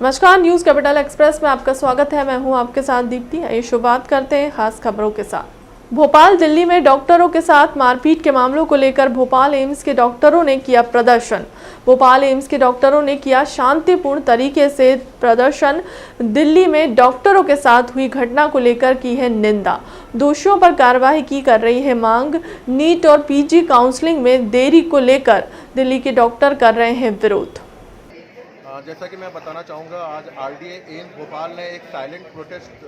नमस्कार, news capital express में आपका स्वागत है। मैं हूं आपके साथ दीप्ति। आइए शुरुआत करते हैं खास खबरों के साथ। भोपाल दिल्ली में डॉक्टरों के साथ मारपीट के मामलों को लेकर भोपाल एम्स के डॉक्टरों ने किया प्रदर्शन। भोपाल एम्स के डॉक्टरों ने किया शांतिपूर्ण तरीके से प्रदर्शन। दिल्ली में डॉक्टरों के साथ हुई घटना को लेकर की है निंदा। दोषियों पर कार्रवाई की कर रही है मांग। नीट और पीजी काउंसलिंग में देरी को लेकर दिल्ली के डॉक्टर कर रहे हैं विरोध। जैसा कि मैं बताना चाहूँगा, आज आरडीए एम्स भोपाल ने एक साइलेंट प्रोटेस्ट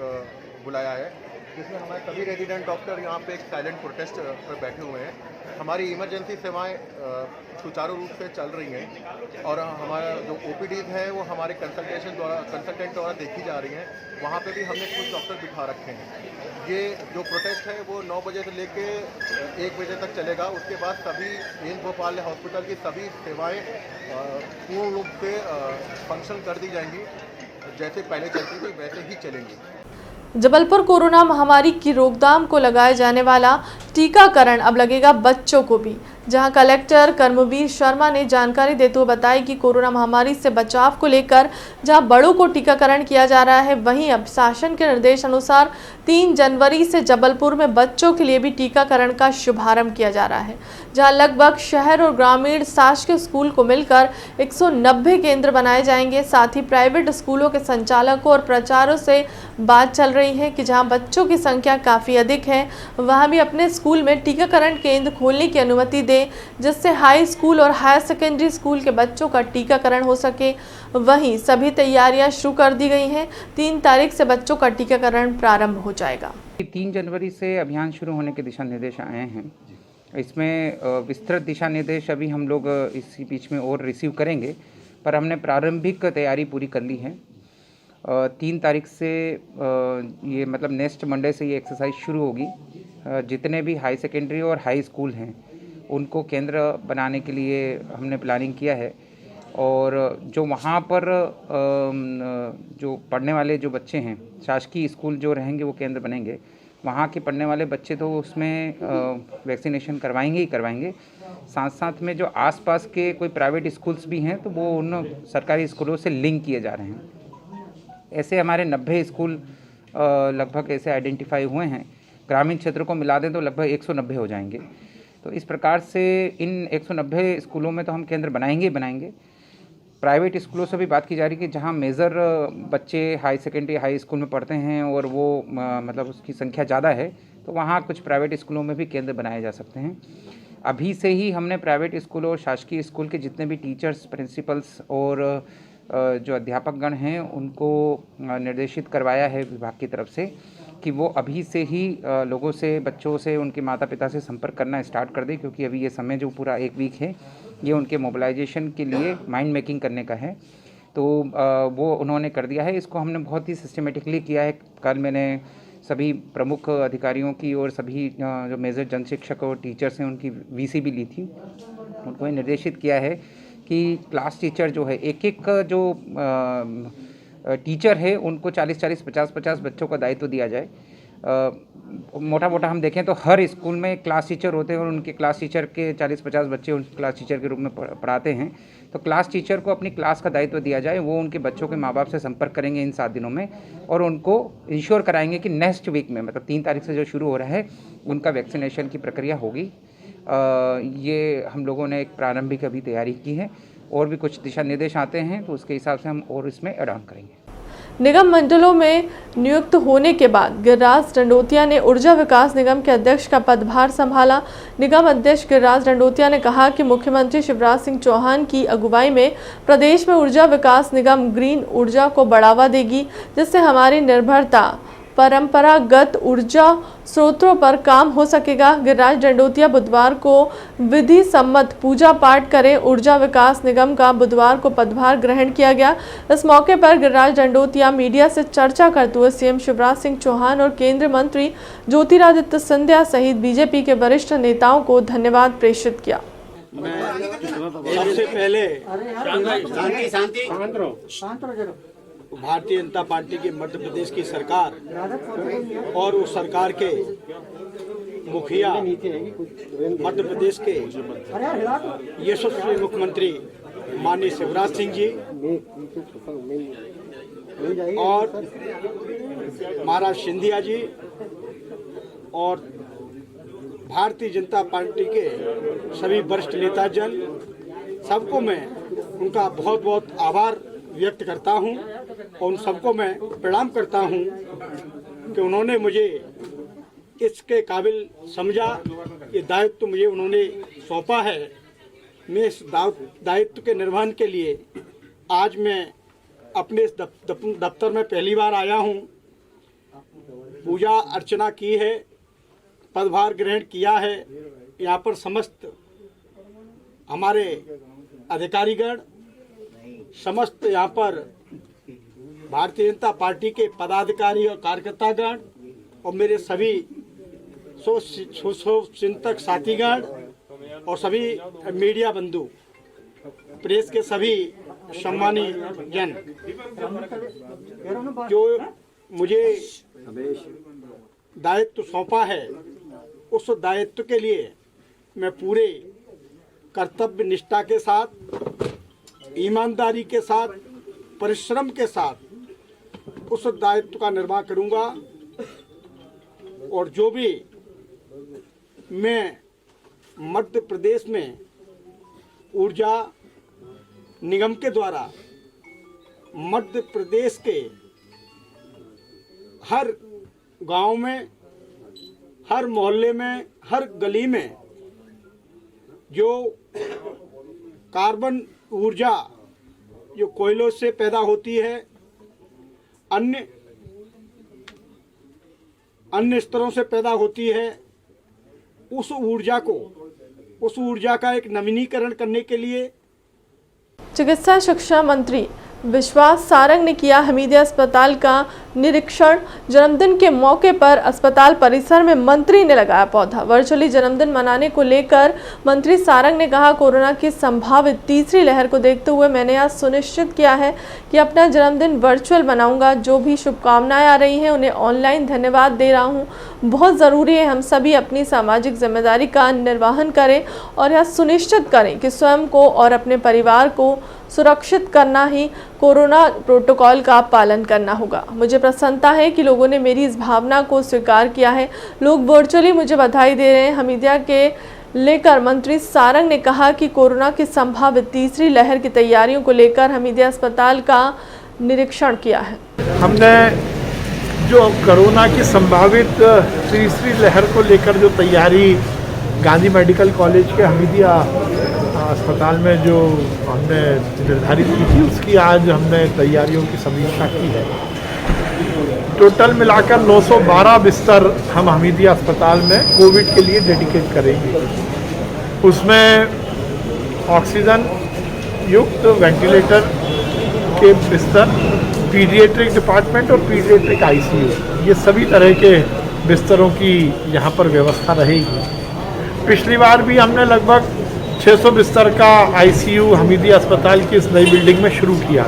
बुलाया है, जिसमें हमारे सभी रेजिडेंट डॉक्टर यहाँ पे एक साइलेंट प्रोटेस्ट पर बैठे हुए हैं। हमारी इमरजेंसी सेवाएं सुचारू रूप से चल रही हैं और हमारा जो ओपीडीज है वो हमारे कंसल्टेंट द्वारा देखी जा रही हैं। वहाँ पे भी हमने कुछ डॉक्टर बिठा रखे हैं। ये जो प्रोटेस्ट है वो 9 बजे से लेके 1 बजे तक चलेगा। उसके बाद सभी एम्स भोपाल हॉस्पिटल की सभी सेवाएं पूर्ण रूप से फंक्शन कर दी जाएंगी। जैसे पहले चलती थी वैसे ही चलेंगी। जबलपुर कोरोना महामारी की रोकथाम को लगाए जाने वाला टीकाकरण अब लगेगा बच्चों को भी, जहां कलेक्टर कर्मवीर शर्मा ने जानकारी देते हुए बताया कि कोरोना महामारी से बचाव को लेकर जहां बड़ों को टीकाकरण किया जा रहा है, वहीं अब शासन के निर्देश अनुसार 3 जनवरी से जबलपुर में बच्चों के लिए भी टीकाकरण का शुभारंभ किया जा रहा है, जहां लगभग शहर और ग्रामीण शासकीय स्कूल को मिलकर 190 केंद्र बनाए जाएंगे। साथ ही प्राइवेट स्कूलों के संचालकों और प्रचारों से बात चल रही है कि जहां बच्चों की संख्या काफ़ी अधिक है, वहां भी अपने स्कूल में टीकाकरण केंद्र खोलने की अनुमति दें, जिससे हाई स्कूल और हायर सेकेंडरी स्कूल के बच्चों का टीकाकरण हो सके। वहीं सभी तैयारियां शुरू कर दी गई हैं। 3 तारीख से बच्चों का टीकाकरण प्रारंभ हो जाएगा। 3 जनवरी से अभियान शुरू होने के दिशा निर्देश आए हैं। इसमें विस्तृत दिशा निर्देश अभी हम लोग इसी बीच में और रिसीव करेंगे, पर हमने प्रारंभिक तैयारी पूरी कर ली है। 3 तारीख से ये मतलब नेक्स्ट मंडे से ये एक्सरसाइज शुरू होगी। जितने भी हाई सेकेंडरी और हाई स्कूल हैं उनको केंद्र बनाने के लिए हमने प्लानिंग किया है। और जो वहाँ पर जो पढ़ने वाले जो बच्चे हैं, शासकीय स्कूल जो रहेंगे वो केंद्र बनेंगे। वहाँ के पढ़ने वाले बच्चे तो उसमें वैक्सीनेशन करवाएंगे ही करवाएंगे। साथ साथ में जो आसपास के कोई प्राइवेट स्कूल्स भी हैं तो वो उन सरकारी स्कूलों से लिंक किए जा रहे हैं। ऐसे हमारे 90 स्कूल लगभग ऐसे आइडेंटिफाई हुए हैं। ग्रामीण क्षेत्र को मिला दें तो लगभग 190 हो जाएंगे। तो इस प्रकार से इन 190 स्कूलों में तो हम केंद्र बनाएंगे ही बनाएंगे। प्राइवेट स्कूलों से भी बात की जा रही है कि जहां मेजर बच्चे हाई सेकेंडरी हाई स्कूल में पढ़ते हैं और वो मतलब उसकी संख्या ज़्यादा है, तो वहाँ कुछ प्राइवेट स्कूलों में भी केंद्र बनाए जा सकते हैं। अभी से ही हमने प्राइवेट स्कूलों और शासकीय स्कूल के जितने भी टीचर्स, प्रिंसिपल्स और जो अध्यापकगण हैं उनको निर्देशित करवाया है विभाग की तरफ से कि वो अभी से ही लोगों से, बच्चों से, उनके माता पिता से संपर्क करना स्टार्ट कर दें, क्योंकि अभी ये समय जो पूरा 1 वीक है ये उनके मोबिलाइजेशन के लिए माइंड मेकिंग करने का है। तो वो उन्होंने कर दिया है। इसको हमने बहुत ही सिस्टमेटिकली किया है। कल मैंने सभी प्रमुख अधिकारियों की और सभी जो मेजर जन शिक्षक और टीचर्स हैं उनकी वीसी भी ली थी। उनको निर्देशित किया है कि क्लास टीचर जो है, एक जो टीचर है उनको 40-40, 50-50 बच्चों का दायित्व दिया जाए। मोटा मोटा हम देखें तो हर स्कूल में क्लास टीचर होते हैं और उनके क्लास टीचर के 40-50 बच्चे उन क्लास टीचर के रूप में पढ़ाते हैं। तो क्लास टीचर को अपनी क्लास का दायित्व दिया जाए। वो उनके बच्चों के माँ बाप से संपर्क करेंगे इन 7 दिनों में और उनको इंश्योर कराएंगे कि नेक्स्ट वीक में, मतलब 3 तारीख से जो शुरू हो रहा है, उनका वैक्सीनेशन की प्रक्रिया होगी। ये हम लोगों ने एक प्रारंभिक अभी तैयारी की है और भी कुछ दिशा निर्देश आते हैं तो उसके हिसाब से हम और इसमें ऐड ऑन करेंगे। निगम मंडलों में नियुक्त होने के बाद गिरिराज दंडोतिया ने ऊर्जा विकास निगम के अध्यक्ष का पदभार संभाला। निगम अध्यक्ष गिरिराज दंडोतिया ने कहा कि मुख्यमंत्री शिवराज सिंह चौहान की अगुवाई में प्रदेश में ऊर्जा विकास निगम ग्रीन ऊर्जा को बढ़ावा देगी, जिससे हमारी निर्भरता परंपरागत ऊर्जा स्रोतों पर काम हो सकेगा। गिरिराज दंडोतिया बुधवार को विधि सम्मत पूजा पाठ करें। ऊर्जा विकास निगम का बुधवार को पदभार ग्रहण किया गया। इस मौके पर गिरिराज दंडोतिया मीडिया से चर्चा करते हुए सीएम शिवराज सिंह चौहान और केंद्रीय मंत्री ज्योतिरादित्य सिंधिया सहित बीजेपी के वरिष्ठ नेताओं को धन्यवाद प्रेषित किया। सबसे पहले भारतीय जनता पार्टी की मध्य प्रदेश की सरकार और उस सरकार के मुखिया, मध्य प्रदेश के यशस्वी मुख्यमंत्री माननीय शिवराज सिंह जी और महाराज सिंधिया जी और भारतीय जनता पार्टी के सभी वरिष्ठ नेताजन सबको मैं उनका बहुत बहुत आभार व्यक्त करता हूं और उन सबको मैं प्रणाम करता हूं कि उन्होंने मुझे इसके काबिल समझा। ये दायित्व मुझे उन्होंने सौंपा है। मैं इस दायित्व के निर्वहन के लिए आज मैं अपने इस दफ्तर में पहली बार आया हूं। पूजा अर्चना की है, पदभार ग्रहण किया है। यहाँ पर समस्त हमारे अधिकारीगण, समस्त यहाँ पर भारतीय जनता पार्टी के पदाधिकारी और कार्यकर्तागण और मेरे सभी चिंतक साथीगण और सभी मीडिया बंधु, प्रेस के सभी सम्मानीय जन, जो मुझे दायित्व सौंपा है, उस दायित्व के लिए मैं पूरे कर्तव्य निष्ठा के साथ, ईमानदारी के साथ, परिश्रम के साथ उस दायित्व का निर्वाह करूंगा। और जो भी मैं मध्य प्रदेश में ऊर्जा निगम के द्वारा मध्य प्रदेश के हर गांव में, हर मोहल्ले में, हर गली में जो कार्बन ऊर्जा जो कोयलों से पैदा होती है, अन्य स्तरों से पैदा होती है, उस ऊर्जा का एक नवीनीकरण करने के लिए चिकित्सा शिक्षा मंत्री विश्वास सारंग ने किया हमीदिया अस्पताल का निरीक्षण। जन्मदिन के मौके पर अस्पताल परिसर में मंत्री ने लगाया पौधा। वर्चुअली जन्मदिन मनाने को लेकर मंत्री सारंग ने कहा, कोरोना की संभावित तीसरी लहर को देखते हुए मैंने आज सुनिश्चित किया है कि अपना जन्मदिन वर्चुअल मनाऊंगा। जो भी शुभकामनाएं आ रही हैं उन्हें ऑनलाइन धन्यवाद दे रहा हूं। बहुत ज़रूरी है हम सभी अपनी सामाजिक जिम्मेदारी का निर्वहन करें और यह सुनिश्चित करें कि स्वयं को और अपने परिवार को सुरक्षित करना ही कोरोना प्रोटोकॉल का पालन करना होगा। मुझे प्रसन्नता है कि लोगों ने मेरी इस भावना को स्वीकार किया है। लोग वर्चुअली मुझे बधाई दे रहे हैं। हमीदिया के लेकर मंत्री सारंग ने कहा कि कोरोना की संभावित तीसरी लहर की तैयारियों को लेकर हमीदिया अस्पताल का निरीक्षण किया है। हमने जो कोरोना की संभावित तीसरी लहर को लेकर जो तैयारी गांधी मेडिकल कॉलेज के हमीदिया अस्पताल में जो हमने निर्धारित की थी, उसकी आज हमने तैयारियों की समीक्षा की है। टोटल मिलाकर 912 बिस्तर हम हमीदिया अस्पताल में कोविड के लिए डेडिकेट करेंगे। उसमें ऑक्सीजन युक्त वेंटिलेटर के बिस्तर, पीडियाट्रिक डिपार्टमेंट और पीडियाट्रिक आईसीयू, ये सभी तरह के बिस्तरों की यहाँ पर व्यवस्था रहेगी। पिछली बार भी हमने लगभग 600 बिस्तर का आईसीयू हमीदिया अस्पताल की इस नई बिल्डिंग में शुरू किया।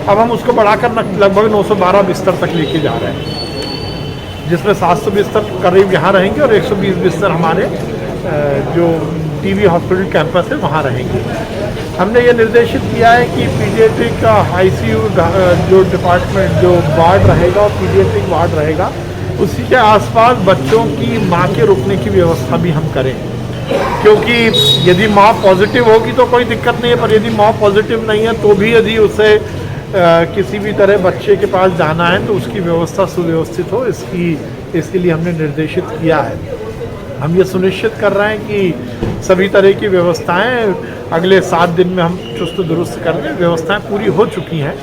अब हम उसको बढ़ाकर लगभग 912 बिस्तर तक लेके जा रहे हैं, जिसमें 700 बिस्तर करीब यहाँ रहेंगे और 120 बिस्तर हमारे जो टीबी हॉस्पिटल कैंपस है वहाँ रहेंगे। हमने ये निर्देशित किया है कि पीडियाट्रिक का आईसीयू जो डिपार्टमेंट जो वार्ड रहेगा और पीडियाट्रिक वार्ड रहेगा, उसी के आसपास बच्चों की माँ के रुकने की व्यवस्था भी हम करें, क्योंकि यदि माँ पॉजिटिव होगी तो कोई दिक्कत नहीं है, पर यदि माँ पॉजिटिव नहीं है तो भी यदि उसे किसी भी तरह बच्चे के पास जाना है तो उसकी व्यवस्था सुव्यवस्थित हो, इसके लिए हमने निर्देशित किया है। हम ये सुनिश्चित कर रहे हैं कि सभी तरह की व्यवस्थाएं अगले 7 दिन में हम चुस्त दुरुस्त करके व्यवस्थाएं पूरी हो चुकी हैं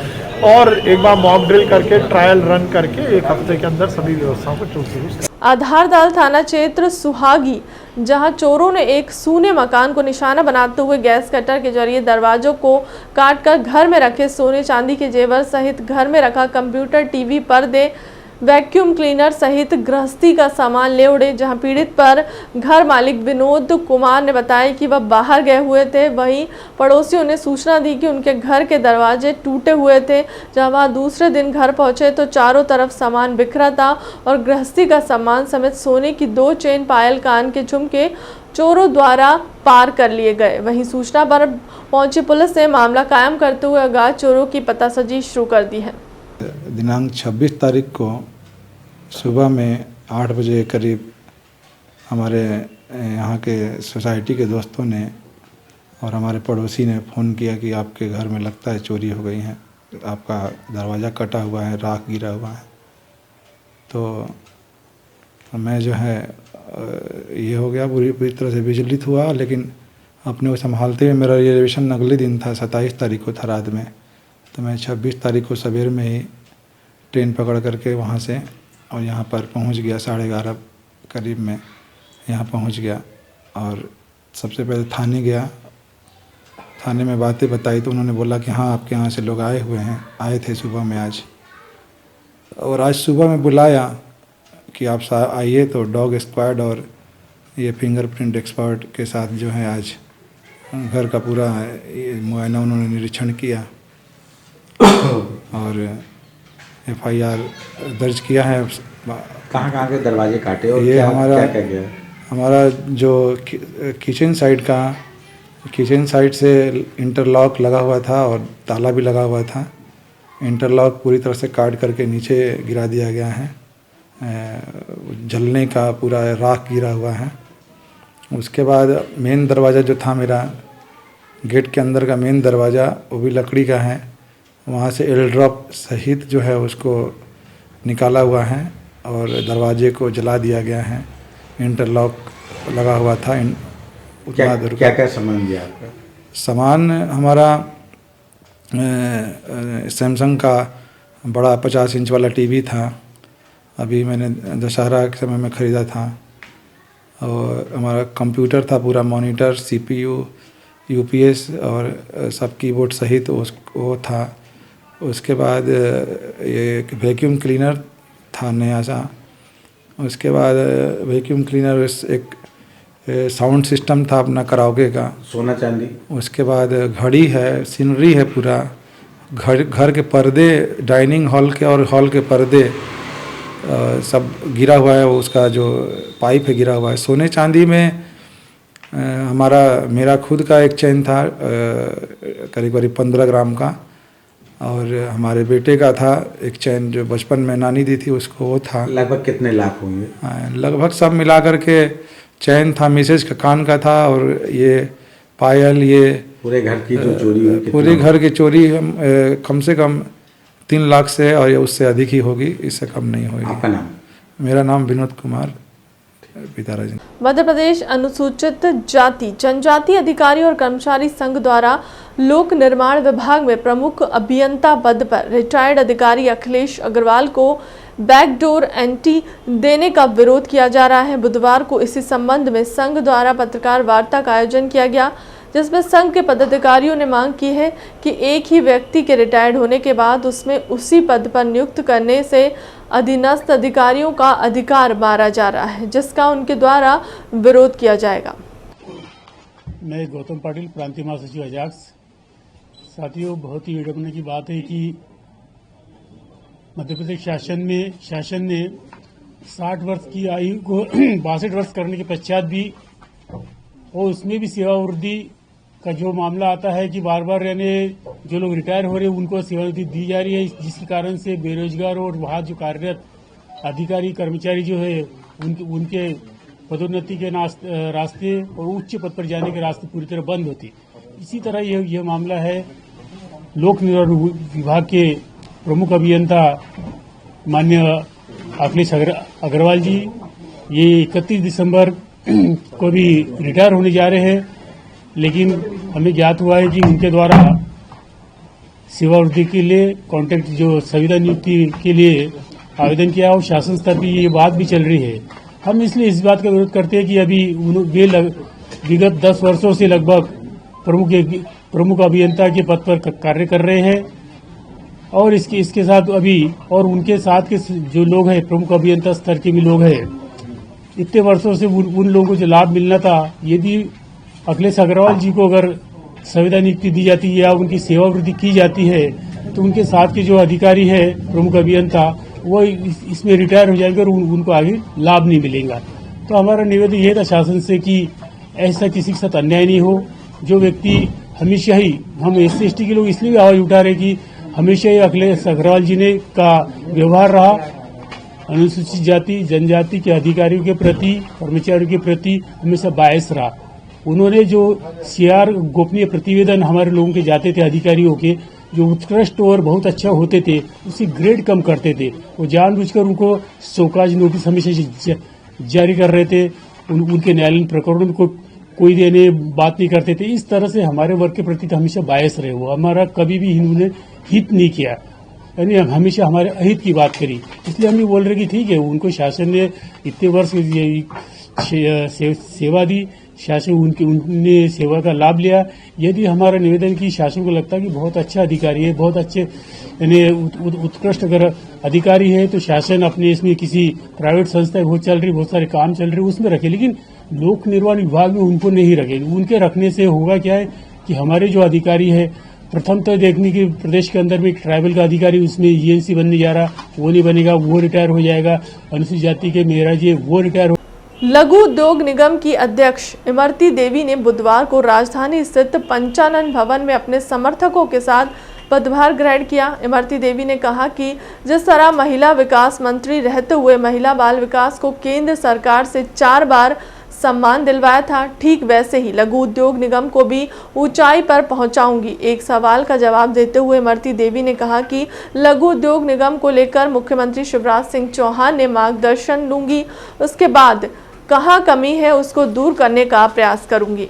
और एक बार मॉक ड्रिल करके ट्रायल रन करके 1 हफ्ते के अंदर सभी व्यवस्थाओं को चुस्त दुरुस्त। आधारताल थाना क्षेत्र सुहागी, जहां चोरों ने एक सूने मकान को निशाना बनाते हुए गैस कटर के जरिए दरवाजों को काटकर घर में रखे सोने चांदी के जेवर सहित घर में रखा कंप्यूटर, टीवी, पर्दे, वैक्यूम क्लीनर सहित गृहस्थी का सामान ले उड़े। जहां पीड़ित पर घर मालिक विनोद कुमार ने बताया कि वह बाहर गए हुए थे। वहीं पड़ोसियों ने सूचना दी कि उनके घर के दरवाजे टूटे हुए थे। जहां वह दूसरे दिन घर पहुंचे तो चारों तरफ सामान बिखरा था और गृहस्थी का सामान समेत सोने की 2 चेन, पायल, कान के झुमके चोरों द्वारा पार कर लिए गए। वहीं सूचना पर पहुंची पुलिस ने मामला कायम करते हुए अज्ञात चोरों की पतासाजी शुरू कर दी है। दिनांक 26 तारीख को सुबह में 8 बजे करीब हमारे यहाँ के सोसाइटी के दोस्तों ने और हमारे पड़ोसी ने फ़ोन किया कि आपके घर में लगता है चोरी हो गई है, आपका दरवाज़ा कटा हुआ है, राख गिरा हुआ है। तो मैं जो है ये हो गया, पूरी तरह से विचलित हुआ, लेकिन अपने को संभालते हुए, मेरा रिजर्वेशन अगले दिन था, 27 तारीख को था रात में, तो मैं 26 तारीख को सवेर में ही ट्रेन पकड़ करके वहाँ से और यहाँ पर पहुँच गया। 11:30 करीब में यहाँ पहुँच गया और सबसे पहले थाने गया। थाने में बातें बताई तो उन्होंने बोला कि हाँ, आपके यहाँ से लोग आए थे सुबह में आज, और आज सुबह में बुलाया कि आप आइए, तो डॉग स्क्वाड और ये फिंगरप्रिंट एक्सपर्ट के साथ जो है आज घर का पूरा मुआयना उन्होंने निरीक्षण किया और FIR दर्ज किया है। कहाँ के दरवाजे काटे और ये क्या हमारा क्या गया? हमारा जो किचन साइड से इंटरलॉक लगा हुआ था और ताला भी लगा हुआ था। इंटरलॉक पूरी तरह से काट करके नीचे गिरा दिया गया है, जलने का पूरा राख गिरा हुआ है। उसके बाद मेन दरवाज़ा जो था मेरा, गेट के अंदर का मेन दरवाज़ा, वो भी लकड़ी का है। वहाँ से एल ड्रॉप सहित जो है उसको निकाला हुआ है और दरवाजे को जला दिया गया है। इंटरलॉक लगा हुआ था। क्या सामान दिया आपका? सामान हमारा सैमसंग का बड़ा 50 इंच वाला टीवी था, अभी मैंने दशहरा के समय में ख़रीदा था। और हमारा कंप्यूटर था, पूरा मॉनिटर, CPU, UPS और सब कीबोर्ड सहित वो था। उसके बाद ये वैक्यूम क्लीनर था नया सा। उसके बाद वैक्यूम क्लीनर, एक साउंड सिस्टम था अपना कराओके का, सोना चांदी। उसके बाद घड़ी है, सीनरी है, पूरा घर के पर्दे, डाइनिंग हॉल के और हॉल के पर्दे सब गिरा हुआ है। वो उसका जो पाइप है गिरा हुआ है। सोने चांदी में मेरा खुद का एक चेन था करीब 15 ग्राम का, और हमारे बेटे का था एक चेन जो बचपन में नानी दी थी उसको, वो था। लगभग कितने लाख होंगे? लगभग सब मिला करके चैन था, मिसेज का कान का था, और ये पायल, ये पूरे घर की जो चोरी हुई, पूरे घर की चोरी कम से कम 3 लाख से और उससे अधिक ही होगी, इससे कम नहीं होगी। आपका नाम? मेरा नाम विनोद कुमार पिताराजी। मध्य प्रदेश अनुसूचित जाति जनजाति अधिकारी और कर्मचारी संघ द्वारा लोक निर्माण विभाग में प्रमुख अभियंता पद पर रिटायर्ड अधिकारी अखिलेश अग्रवाल को बैकडोर एंट्री देने का विरोध किया जा रहा है। बुधवार को इसी संबंध में संघ द्वारा पत्रकार वार्ता का आयोजन किया गया, जिसमें संघ के पदाधिकारियों ने मांग की है कि एक ही व्यक्ति के रिटायर्ड होने के बाद उसमें उसी पद पर नियुक्त करने से अधीनस्थ अधिकारियों का अधिकार मारा जा रहा है, जिसका उनके द्वारा विरोध किया जाएगा। मैं गौतम पाटिल, प्रांतीय महासचिव अजाक्स। साथियों, बहुत ही विडंबना की बात है कि मध्य प्रदेश शासन ने 60 वर्ष की आयु को 62 वर्ष करने के पश्चात भी, और उसमें भी सेवावृद्धि का जो मामला आता है कि बार बार यानी जो लोग रिटायर हो रहे हैं उनको सेवावृद्धि दी जा रही है, जिसके कारण से बेरोजगार और वहाँ जो कार्यरत अधिकारी कर्मचारी जो है उनके पदोन्नति के रास्ते और उच्च पद पर जाने के रास्ते पूरी तरह बंद होती। इसी तरह यह मामला है लोक निर्माण विभाग के प्रमुख अभियंता माननीय अखिलेश अग्रवाल जी, ये 31 दिसंबर को भी रिटायर होने जा रहे हैं, लेकिन हमें ज्ञात हुआ है कि उनके द्वारा सेवावृद्धि के लिए कॉन्ट्रैक्ट जो संविदा नियुक्ति के लिए आवेदन किया और शासन स्तर पर ये बात भी चल रही है। हम इसलिए इस बात का विरोध करते हैं कि अभी वे विगत 10 वर्षों से लगभग प्रमुख अभियंता के पद पर कार्य कर रहे हैं, और इसके साथ अभी और उनके साथ के जो लोग हैं प्रमुख अभियंता स्तर के भी लोग हैं, इतने वर्षों से उन लोगों को जो लाभ मिलना था, यदि अखिलेश अग्रवाल जी को अगर संविदा नियुक्ति दी जाती है या उनकी सेवावृद्धि की जाती है, तो उनके साथ के जो अधिकारी है प्रमुख अभियंता वो इसमें रिटायर हो जाएंगे और उनको आगे लाभ नहीं मिलेगा। तो हमारा निवेदन यह था शासन से कि ऐसा किसी के साथ अन्याय नहीं हो। जो व्यक्ति हमेशा ही, हम SC/ST के लोग इसलिए भी आवाज उठा रहे कि हमेशा ही अखिलेश अग्रवाल जी ने का व्यवहार रहा अनुसूचित जाति जनजाति के अधिकारियों के प्रति, कर्मचारियों के प्रति हमेशा बायस रहा। उन्होंने जो सीआर गोपनीय प्रतिवेदन हमारे लोगों के जाते थे अधिकारियों के, जो उत्कृष्ट और बहुत अच्छा होते थे, उसकी ग्रेड कम करते थे। वो जानबूझकर उनको शोकाज नोटिस हमेशा जारी कर रहे थे। उनके न्यायालयीन प्रकरणों को कोई देने बात नहीं करते थे। इस तरह से हमारे वर्ग के प्रति तो हमेशा बायस रहे। वो हमारा कभी भी इन्होंने हित नहीं किया, यानी हमेशा हमारे अहित की बात करी। इसलिए हम ये बोल रहे कि ठीक है, उनको शासन ने इतने वर्ष सेवा दी, शासन उनने सेवा का लाभ लिया। यदि हमारा निवेदन की शासन को लगता है कि बहुत अच्छा अधिकारी है, बहुत अच्छे यानी उत्कृष्ट अगर अधिकारी है, तो शासन अपने इसमें किसी प्राइवेट संस्था बहुत चल रही, बहुत सारे काम चल रहे उसमें रखे, लेकिन लोक निर्माण विभाग में उनको नहीं रखे। उनके रखने से होगा क्या है कि हमारे जो अधिकारी है, प्रथम तो देखने की प्रदेश के अंदर में एक ट्राइबल का अधिकारी उसमें ईएनसी बनने जा रहा, वो नहीं बनेगा, वो रिटायर हो जाएगा। अनुसूचित जाति के मेहरा जी वो रिटायर हो। लघु उद्योग निगम की अध्यक्ष इमरती देवी ने बुधवार को राजधानी स्थित पंचानन भवन में अपने समर्थकों के साथ पदभार ग्रहण किया। इमरती देवी ने कहा कि जिस तरह महिला विकास मंत्री रहते हुए महिला बाल विकास को केंद्र सरकार से 4 बार सम्मान दिलवाया था, ठीक वैसे ही लघु उद्योग निगम को भी ऊंचाई पर पहुंचाऊंगी। एक सवाल का जवाब देते हुए इमरती देवी ने कहा कि लघु उद्योग निगम को लेकर मुख्यमंत्री शिवराज सिंह चौहान ने मार्गदर्शन लूंगी, उसके बाद कहाँ कमी है उसको दूर करने का प्रयास करूंगी।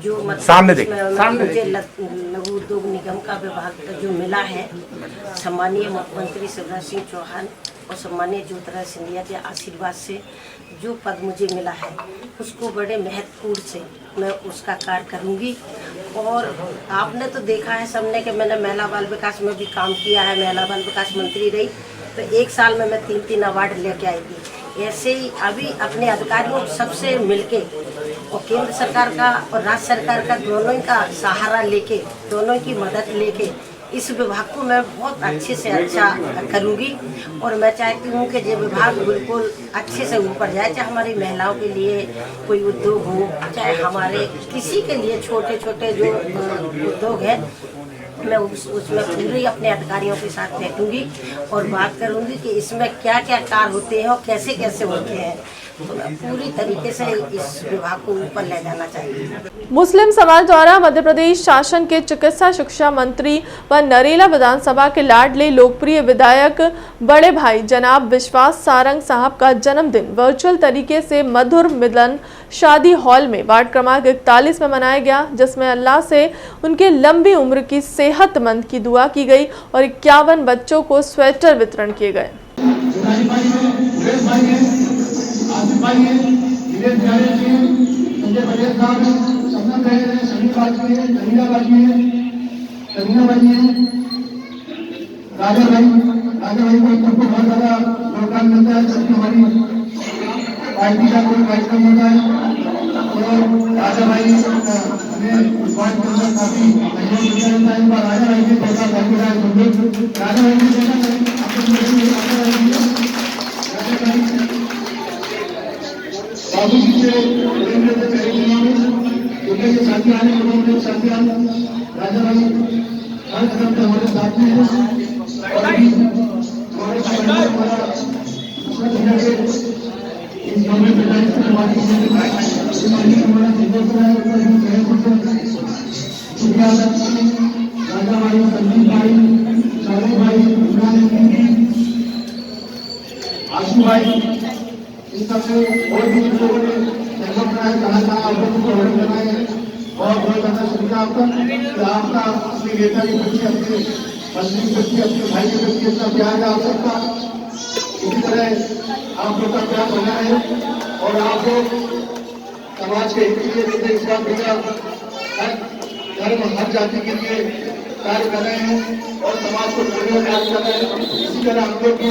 जो सामने मुझे लघु उद्योग निगम का विभाग जो मिला है, सम्मानीय मुख्यमंत्री शिवराज सिंह चौहान और सम्मानीय ज्योतिरादित्य सिंधिया के आशीर्वाद से जो पद मुझे मिला है, उसको बड़े महत्वपूर्ण से मैं उसका कार्य करूंगी। और आपने तो देखा है सबने कि मैंने महिला बाल विकास में भी काम किया है, महिला बाल विकास मंत्री रही, तो 1 साल में मैं 3-3 अवार्ड लेके आई थी। ऐसे ही अभी अपने अधिकारियों सबसे मिलके और केंद्र सरकार का और राज्य सरकार का दोनों का सहारा लेके, दोनों की मदद लेके इस विभाग को मैं बहुत अच्छे से अच्छा करूंगी। और मैं चाहती हूँ कि ये विभाग बिल्कुल अच्छे से ऊपर जाए, चाहे हमारी महिलाओं के लिए कोई उद्योग हो, चाहे हमारे किसी के लिए छोटे छोटे जो उद्योग है, मैं उसमें पूरी अपने अधिकारियों के साथ बैठूंगी और बात करूंगी कि इसमें क्या क्या कार्य होते हैं और कैसे कैसे होते हैं। तो मैं पूरी तरीके से इस विभाग को ऊपर ले जाना चाहिए। मुस्लिम समाज द्वारा मध्य प्रदेश शासन के चिकित्सा शिक्षा मंत्री व नरेला विधानसभा के लाडले लोकप्रिय विधायक बड़े भाई जनाब विश्वास सारंग साहब का जन्मदिन वर्चुअल तरीके से मधुर मिलन शादी हॉल में वार्ड क्रमांक 41 में मनाया गया, जिसमें अल्लाह से उनके लंबी उम्र की सेहतमंद की दुआ की गई और 51 बच्चों को स्वेटर वितरण किए गए। आसिफ भाई हैं, दिनेश प्यारे जी हैं, संजय पटेल साहब हैं, सपना रहे हैं, सनी बाजी हैं, करीना बाजी हैं, राजा भाई को सबको बहुत ज़्यादा योगदान मिलता है, जबकि हमारी पार्टी का कोई कार्यक्रम होता है और राजा भाई हमें उस बात के अंदर काफ़ी सहयोग मिलता रहता है। और राजा भाई के पैसा बाकी राजा भाई की बाबू जी से क्योंकि ये शादी आने के बाद शादी राजा भाई हर कदम पे हमारे साथ में है और अभी हमारे हमारा इस गाँव में पिताजी से हमारी हमारा शुक्रिया राजा भाई, संदीप भाई, शाहरुख भाई, इमरान, आशू भाई, इस सबसे और भी लोगों ने सहयोग कराया, कहा आप लोगों को हमें बनाए और बहुत ज़्यादा शुक्रिया आपका कि आपका अपने नेता के प्रति, अपने मंत्री के प्रति, अपने भाई के प्रति इतना प्यार है। आप सबका इसी तरह आप लोग का प्यार बना है और आप लोग समाज के हित के लिए जैसे इस बात मेरा हर धर्म हर जाति के लिए कार्य कर रहे हैं और समाज को जोड़ने का कार्य कर रहे हैं। इसी तरह हम लोग की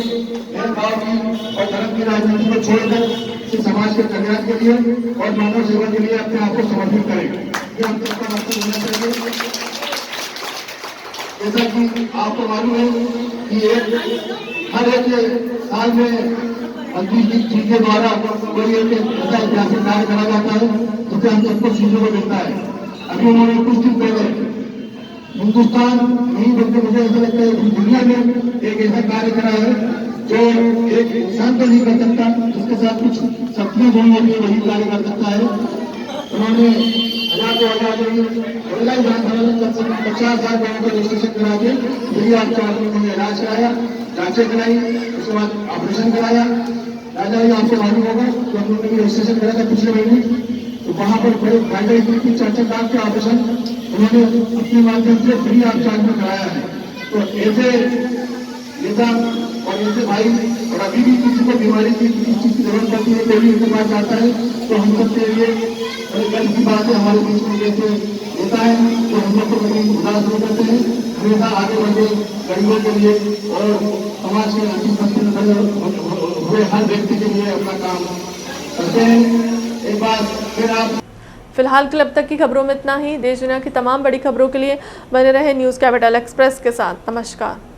भेदभाव की और धर्म की राजनीति को छोड़कर इस समाज के कल्याण के लिए और मानव सेवा के लिए अपने आप को समर्पित करें, ये हम सबका मकसद होना चाहिए। जैसा कि आपको मालूम है कि हर एक साल में मंत्री जी के द्वारा कोई एक ऐसा ऐतिहासिक कार्य करा जाता है जिससे हम सबको सीखने को मिलता है। अभी उन्होंने कुछ दिन पहले हिंदुस्तान नहीं बल्कि मुझे ऐसा लगता है कि दुनिया में एक ऐसा कार्य करा है जो एक इंसान तो नहीं कर सकता, जिसके साथ कुछ शक्तियां जुड़ी होती है वही कार्य कर सकता है। उन्होंने हजार को महिला विधानसभा में 50,000 लोगों का रजिस्ट्रेशन करा के फ्री ऑफ चार्ज में उन्होंने इलाज कराया, जांचें कराई, उसके बाद ऑपरेशन कराया। राजा जी आपको मालूम होगा कि हम लोगों ने रजिस्ट्रेशन करा था पिछले महीने, तो वहाँ पर बड़े फायदे की 4-4 लाख के ऑपरेशन उन्होंने अपने माध्यम से फ्री ऑफ चार्ज में कराया है। तो ऐसे नेता और ऐसे भाई, और अभी भी किसी को बीमारी की किसी चीज की जरूरत पड़ती है, कोई भी उनके पास जाता है तो हम सबके लिए बड़े गर्व की बात है हमारे बीच में जैसे नेता है जो हम लोग को कभी उदास नहीं करते हैं, हमेशा आगे बढ़े गरीबों के लिए और समाज के अंतिम सबसे हुए हर व्यक्ति के लिए अपना काम करते हैं। एक बार फिर आप फिलहाल के लिए अब तक की खबरों में इतना ही। देश दुनिया की तमाम बड़ी खबरों के लिए बने रहे न्यूज़ कैपिटल एक्सप्रेस के साथ। नमस्कार।